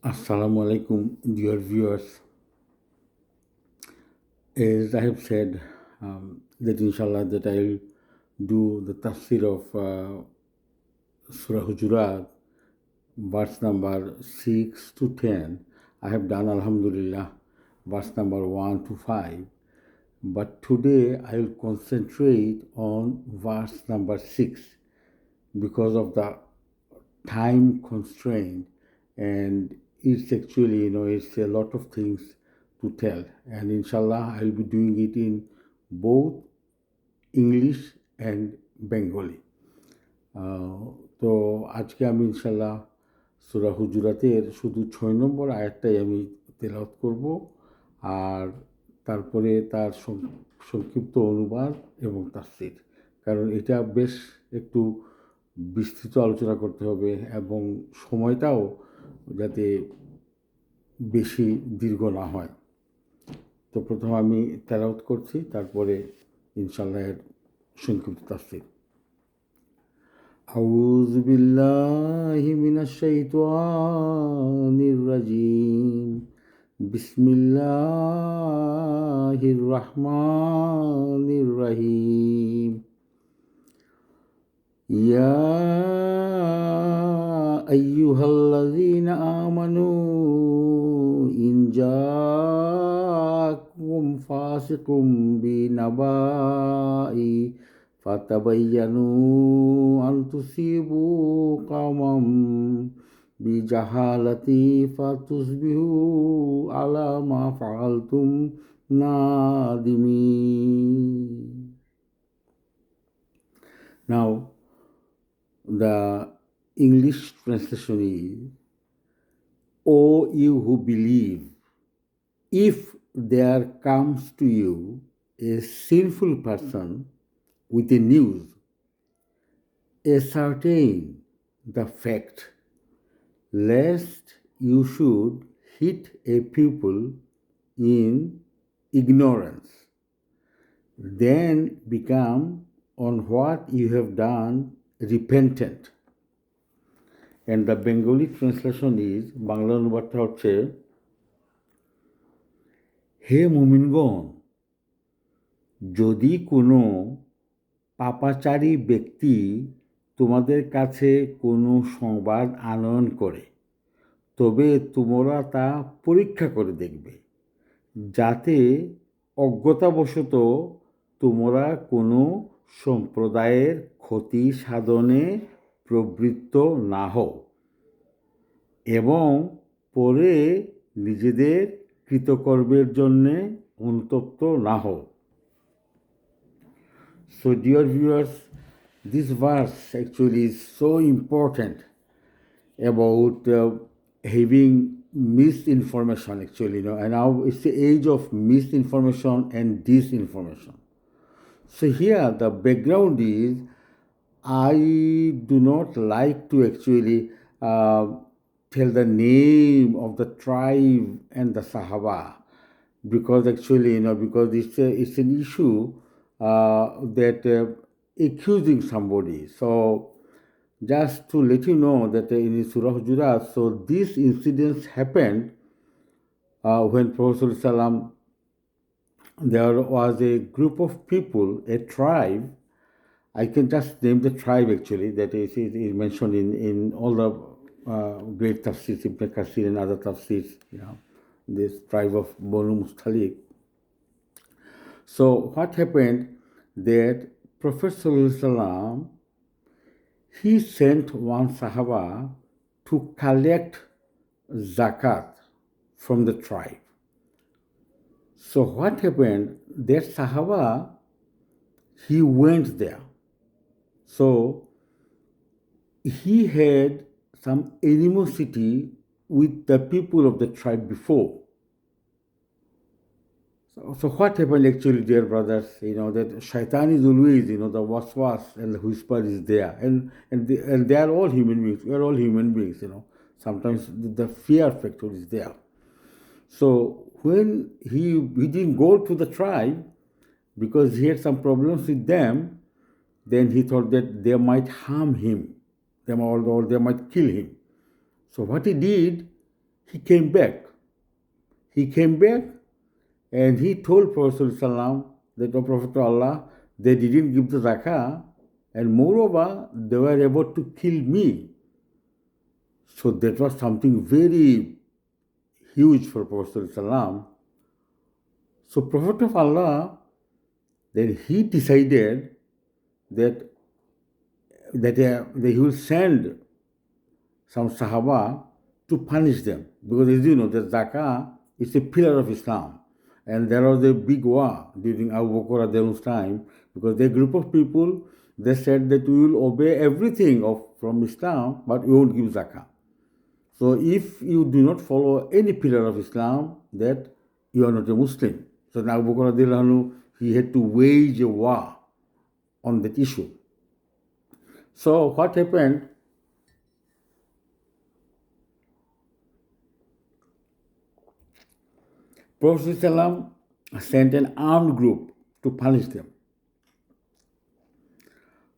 Assalamu alaikum, dear viewers. As I have said, that inshallah that I'll do the tafsir of Surah Hujurat, verse number 6 to 10. I have done Alhamdulillah, verse number 1 to 5. But today I will concentrate on verse number 6 because of the time constraint, and it's actually it's a lot of things to tell, and inshallah I'll be doing it in both English and Bengali. তো আজকে আমি ইনশাল্লাহ সূরা হুজুরাতের শুধু 6 নম্বর আয়াতটাই আমি তেলাওয়াত করব, আর তারপরে তার সংক্ষিপ্ত অনুবাদ এবং তাফসীর, কারণ এটা বেশ একটু বিস্তৃত আলোচনা করতে হবে এবং সময়টাও যাতে বেশি দীর্ঘ না হয়। তো প্রথমে আমি তেলাওয়াত করছি, তারপরে ইনশাআল্লাহ এর সংক্ষিপ্ত তাফসীর। আউযু বিল্লাহি মিনাশ শাইতানির রাজিম। বিসমিল্লাহির রহমানির রহিম। يا أيها الذين آمنوا إن جاءكم فاسق بنبأ فتبينوا أن تصيبوا قوما بجهالة فتصبحوا على ما فعلتم نادمين. Now, the English translation is, O you who believe, if there comes to you a sinful person with a news, ascertain the fact, lest you should hit a people in ignorance, then become on what you have done repentant. And the Bengali translation is, Bangla অনুবাদটা হচ্ছে, হে মুমিনগণ, যদি কোনো পাপাচারী ব্যক্তি তোমাদের কাছে কোনো সংবাদ আনয়ন করে, তবে তোমরা তা পরীক্ষা করে দেখবে, যাতে অজ্ঞতাবশত তোমরা কোনো সম্প্রদায়ের ক্ষতি সাধনে প্রবৃত্ত না হও এবং পরে নিজেদের কৃতকর্মের জন্যে অনুতপ্ত না হও। So dear viewers, this verse actually is so important about having misinformation actually, and now it's the age of misinformation and disinformation. So here the background is, I do not like to actually tell the name of the tribe and the Sahaba, because actually because it's an issue that accusing somebody. So just to let you know that in Surah Hujurat, so these incidents happened when Prophet ﷺ, there was a group of people, a tribe. I can just name the tribe actually, that is mentioned in all the great tafsirs, Ibn Kathir and other tafsirs, this tribe of Banu Mustalik. So what happened, that Prophet ﷺ, he sent one Sahaba to collect zakat from the tribe. So what happened, that Sahaba, he went there. So he had some animosity with the people of the tribe before. So what happened actually, dear brothers, that shaitan is always, the waswas and the whisper is there. And they are all human beings. We are all human beings, Sometimes the fear factor is there. So when he didn't go to the tribe because he had some problems with them, then he thought that they might harm him, or they might kill him. So what he did, he came back. He came back and he told Prophet ﷺ that, O Prophet of Allah, they didn't give the zakah, and moreover, they were about to kill me. So that was something very huge for Prophet ﷺ. So Prophet of Allah, then he decided that he will send some Sahaba to punish them. Because as you know, the zakah is a pillar of Islam. And there was a big war during Abu Bakr Radiallahu time, because the group of people, they said that we will obey everything from Islam, but we won't give zakah. So if you do not follow any pillar of Islam, that you are not a Muslim. So Abu Bakr Radiallahu, he had to wage a war on that issue. So what happened? Prophet ﷺ sent an armed group to punish them.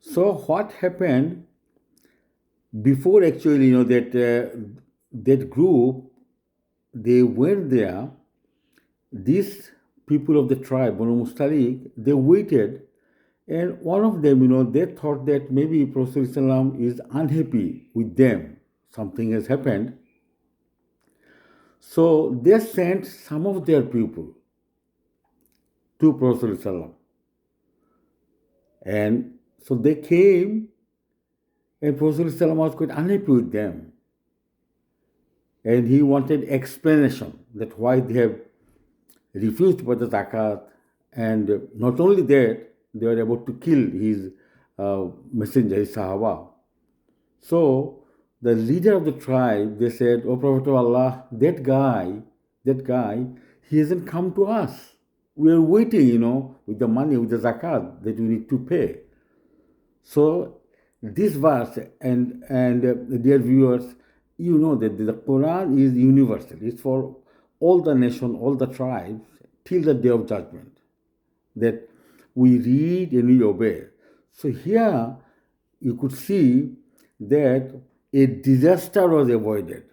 So what happened before actually, that group, they went there, these people of the tribe, Banu Mustalik, they waited, and one of them, they thought that maybe Prophet ﷺ is unhappy with them. Something has happened. So they sent some of their people to Prophet ﷺ. And so they came, and Prophet ﷺ was quite unhappy with them. And he wanted explanation that why they have refused to pay the zakat. And not only that, they were about to kill his messenger, his Sahaba. So the leader of the tribe, they said, O Prophet of Allah, that guy, he hasn't come to us. We are waiting, with the money, with the zakat that we need to pay. So this verse, and dear viewers, you know that the Quran is universal. It's for all the nation, all the tribes, till the day of judgment, that we read and we obey. So here you could see that a disaster was avoided,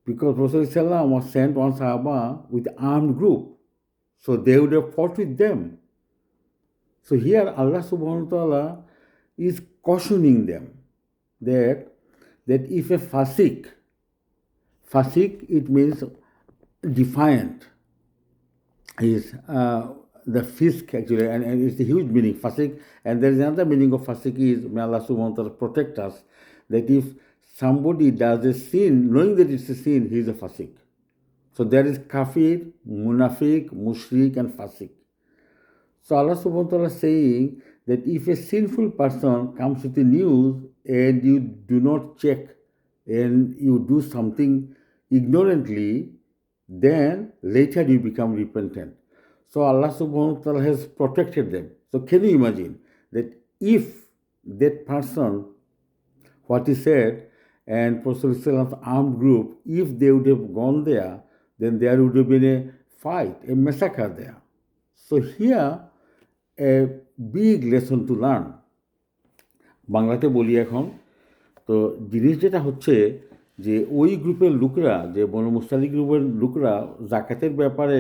because Prophet ﷺ was sent one Sahaba with armed group. So they would have fought with them. So here Allah subhanahu wa ta'ala is cautioning them that if a fasik, it means defiant, is the fisk actually, and it's a huge meaning, fasik. And there is another meaning of fasik is, may Allah subhanahu wa ta'ala protect us, that if somebody does a sin, knowing that it's a sin, he is a fasik. So there is kafir, munafiq, mushrik, and fasik. So Allah subhanahu wa ta'ala is saying that if a sinful person comes with the news and you do not check and you do something ignorantly, then later you become repentant. So Allah subhanahu wa ta'ala has protected them. So can you imagine that if that person, what he said, and Prophet's armed group, if they would have gone there, then there would have been a fight, a massacre there. So here, a big lesson to learn. বাংলাতে বলি এখন, তো জিনিস যেটা হচ্ছে যে ওই গ্রুপের লোকরা, যে বনু মুস্তালিক গ্রুপের লোকরা, জাকাতের ব্যাপারে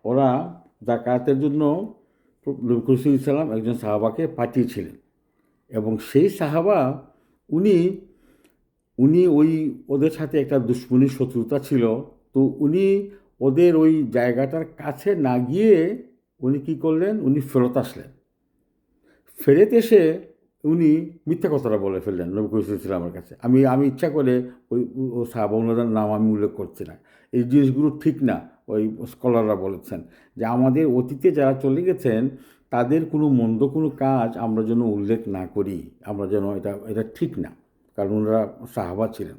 ওরা জাকাতের জন্য নবী সাল্লাল্লাহু আলাইহি একজন সাহাবাকে পাঠিয়েছিলেন, এবং সেই সাহাবা উনি ওদের সাথে একটা দুশ্মনীর শত্রুতা ছিল। তো উনি ওদের ওই জায়গাটার কাছে না গিয়ে উনি কী করলেন, উনি ফেরত আসলেন। ফেরত এসে উনি মিথ্যা কথাটা বলে ফেললেন নবী সাল্লাল্লাহু কাছে। আমি ইচ্ছা করে ওই সাহাবা ওনাদের নাম আমি উল্লেখ করছি না, এই জিনিসগুলো ঠিক না। ওই স্কলাররা বলেছেন যে আমাদের অতীতে যারা চলে গেছেন তাদের মন্দ কোনো কাজ আমরা যেন উল্লেখ না করি, আমরা যেন এটা ঠিক না, কারণ ওনারা সাহাবা ছিলেন।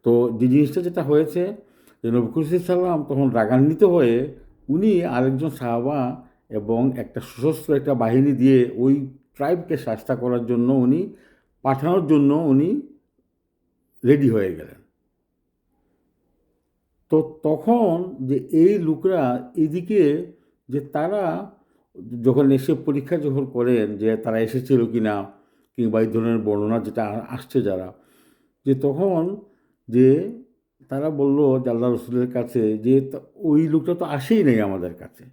তো যে জিনিসটা যেটা হয়েছে যে নবী সাল্লাল্লাহু তখন রাগান্বিত হয়ে উনি আরেকজন সাহাবা এবং একটা সশস্ত্র একটা বাহিনী দিয়ে ওই ট্রাইবকে শাস্তা করার জন্য পাঠানোর জন্য উনি রেডি হয়ে গেলেন। তো তখন যে এই লোকরা এদিকে, যে তারা যখন এসে পরীক্ষা যখন করেন যে তারা এসেছিল কি না, কিংবা এই ধরনের বর্ণনা যেটা আসছে যারা, যে তখন যে তারা বলল যে আল্লাহ রসুলের কাছে যে ওই লোকটা তো আসেই নেই আমাদের কাছে,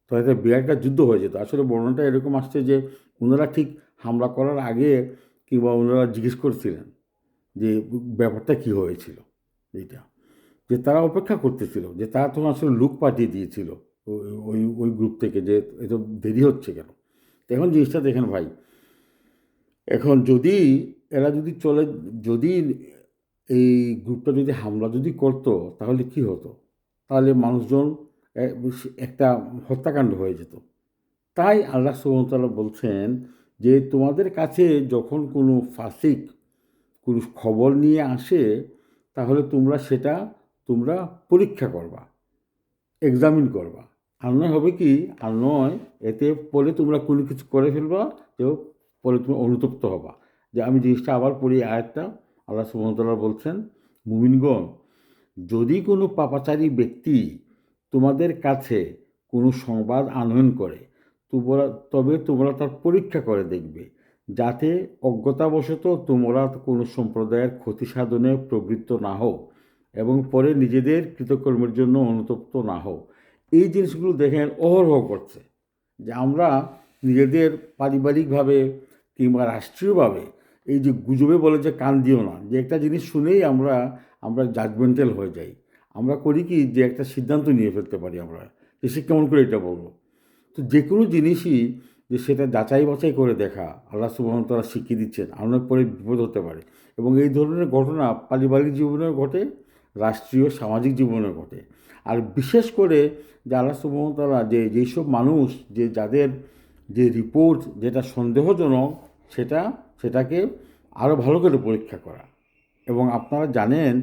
তো একটা বিরাট একটা যুদ্ধ হয়ে যেত। আসলে বর্ণনাটা এরকম আসছে যে ওনারা ঠিক হামলা করার আগে কিংবা ওনারা জিজ্ঞেস করছিলেন যে ব্যাপারটা কী হয়েছিল, এইটা যে তারা অপেক্ষা করতেছিল, যে তারা তখন আসলে লোক পাঠিয়ে দিয়েছিল ওই ওই গ্রুপ থেকে যে এত দেরি হচ্ছে কেন। তো এখন জিনিসটা দেখেন ভাই, এখন যদি এরা যদি চলে, যদি এই গ্রুপটা যদি হামলা যদি করতো তাহলে কি হতো, তাহলে মানুষজন একটা হত্যাকাণ্ড হয়ে যেত। তাই আল্লাহ সুবহানাহু ওয়া তাআলা বলছেন যে তোমাদের কাছে যখন কোনো ফাসিক কোনো খবর নিয়ে আসে তাহলে তোমরা সেটা তোমরা পরীক্ষা করবা, এক্সামিন করবা। আর নয় হবে কি, আর নয় এতে পরে তোমরা কোনো কিছু করে ফেলবা, তো পরে তুমি অনুতপ্ত হবা। যে আমি জিনিসটা আবার পড়ি আয়াতটা, আল্লাহ সুবহানাহু ওয়া তাআলা বলছেন, মুমিনগণ, যদি কোনো পাপাচারী ব্যক্তি তোমাদের কাছে কোনো সংবাদ আনয়ন করে তবে তোমরা তার পরীক্ষা করে দেখবে, যাতে অজ্ঞতাবশত তোমরা কোনো সম্প্রদায়ের ক্ষতি সাধনে প্রবৃত্ত না হও এবং পরে নিজেদের কৃতকর্মের জন্য অনুতপ্ত না হও। এই জিনিসগুলো দেখেন অহরহ করছে যে আমরা নিজেদের পারিবারিকভাবে কিংবা রাষ্ট্রীয়ভাবে এই যে গুজবে বলে যে কান দিও না, যে একটা জিনিস শুনেই আমরা আমরা জাজমেন্টাল হয়ে যাই। আমরা করি কি যে একটা সিদ্ধান্ত নিয়ে ফেলতে পারি আমরা, যে সে কেমন করে এটা বলবো। তো যে কোনো জিনিসই যে সেটা যাচাই বাছাই করে দেখা আল্লাহ সুবহানাহু ওয়া তাআলা শিখিয়ে দিচ্ছেন, অনেক পরে বিপদ হতে পারে। এবং এই ধরনের ঘটনা পারিবারিক জীবনেও ঘটে, রাষ্ট্রীয় সামাজিক জীবনেও ঘটে। আর বিশেষ করে যে আল্লাহ সুবহানাহু ওয়া তাআলা যেসব মানুষ যে যাদের যে রিপোর্ট যেটা সন্দেহজনক সেটাকে আরও ভালো করে পরীক্ষা করা। এবং আপনারা জানেন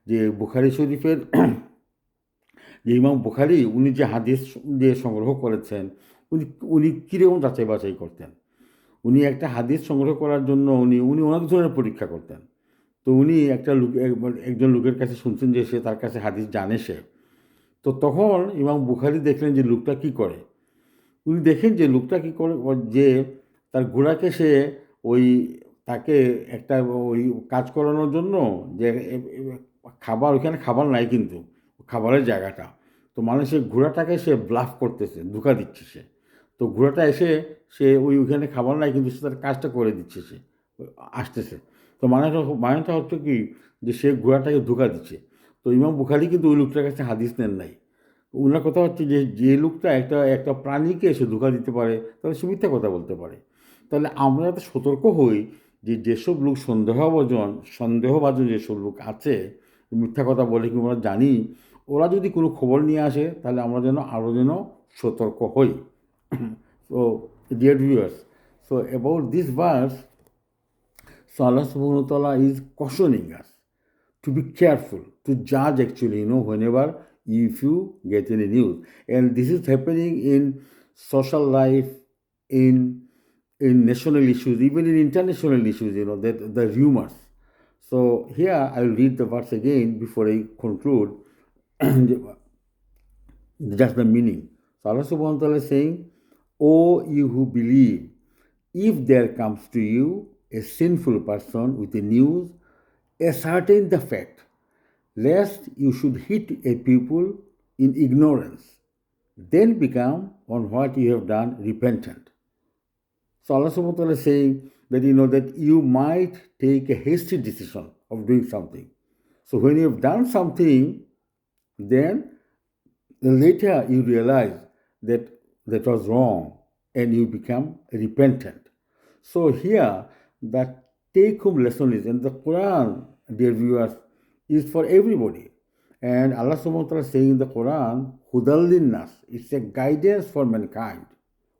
যে বুখারী শরীফের যে ইমাম বুখারী উনি যে হাদিস যে সংগ্রহ করেছেন, উনি উনি কীরকম যাচাই বাছাই করতেন। উনি একটা হাদিস সংগ্রহ করার জন্য উনি উনি অনেক ধরনের পরীক্ষা করতেন। তো উনি একটা লোক একজন লোকের কাছে শুনছেন যে সে তার কাছে হাদিস জানে সে। তো তখন ইমাম বুখারী দেখলেন যে লোকটা কী করে। উনি দেখেন যে লোকটা কী করে, যে তার ঘোড়াকে সে ওই তাকে একটা ওই কাজ করানোর জন্য যে খাবার, ওইখানে খাবার নাই কিন্তু খাবারের জায়গাটা, তো মানে সে ঘোড়াটাকে সে ব্লাফ করতেছে, ধোঁকা দিচ্ছে সে। তো ঘোড়াটা এসে সে ওইখানে খাবার নাই কিন্তু সে তার কাজটা করে দিচ্ছে, সে আসতেছে। তো মানেটা হচ্ছে কি যে সে ঘোড়াটাকে ধোঁকা দিচ্ছে। তো ইমাম বুখারী কিন্তু ওই লোকটার কাছে হাদিস নেন নাই। ওনার কথা হচ্ছে যে যে লোকটা একটা একটা প্রাণীকে এসে ধোঁকা দিতে পারে তাহলে সে মিথ্যা কথা বলতে পারে। তাহলে আমরা যাতে সতর্ক হই যে যেসব লোক সন্দেহভাজন যেসব লোক আছে, মিথ্যা কথা বলে কি আমরা জানি, ওরা যদি কোনো খবর নিয়ে আসে তাহলে আমরা আরও যেন সতর্ক হই। So dear viewers, so about this verse, so Allah subhanahu wa ta'ala is cautioning us to be careful, to judge actually, whenever if you get any news. And this is happening in social life, in national issues, even in international issues, that the rumors. So here I will read the verse again before I conclude just the meaning. So Allah subhanahu wa ta'ala is saying, O you who believe, if there comes to you a sinful person with a news, ascertain the fact, lest you should hit a people in ignorance, then become on what you have done repentant. So Allah subhanahu wa ta'ala is saying that that you might take a hasty decision of doing something. So when you have done something, then later you realize that that was wrong and you become repentant. So here the take home lesson is, and the Quran, dear viewers, is for everybody. And Allah subhanahu wa ta'ala is saying in the Quran, Hudallinnas, it's a guidance for mankind.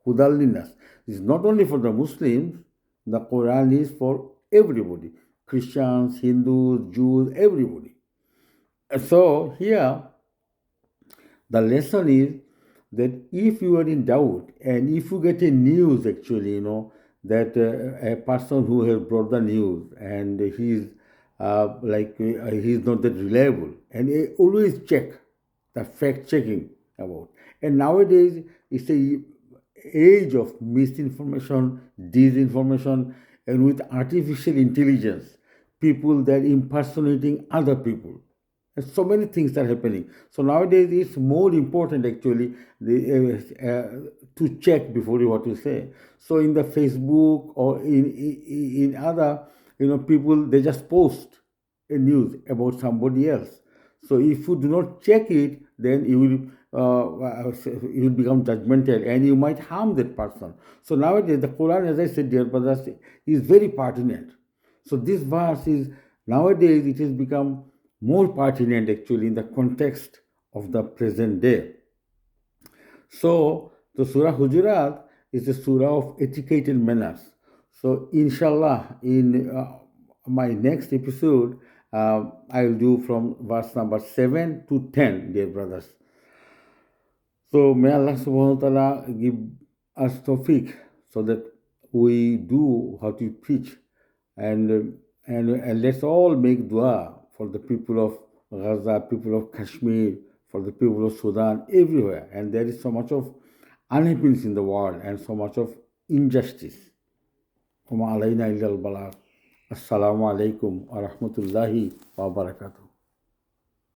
Hudallinnas is not only for the Muslims, the Quran is for everybody. Christians, Hindus, Jews, everybody. So here the lesson is that if you are in doubt and if you get a news actually, that a person who has brought the news and he's he's not that reliable, and always check the fact checking about. And nowadays it's a age of misinformation, disinformation, and with artificial intelligence, people that impersonating other people. And so many things are happening. So nowadays it's more important actually to check before you what you say. So in the Facebook or in other, people, they just post a news about somebody else. So if you do not check it, then you will become judgmental and you might harm that person. So nowadays the Quran, as I said, dear brothers, is very pertinent. So this verse is, nowadays it has become more pertinent actually in the context of the present day. So the Surah Hujurat is a surah of etiquette and manners. So inshallah, in my next episode, I will do from verse number 7 to 10, dear brothers. So may Allah subhanahu wa ta'ala give us tawfiq so that we do what we preach, and let's all make dua for the people of Gaza, people of Kashmir, for the people of Sudan, everywhere. And there is so much of unhappiness in the world and so much of injustice. وما علينا إلا البلاغ. السلام عليكم ورحمة الله وبركاته.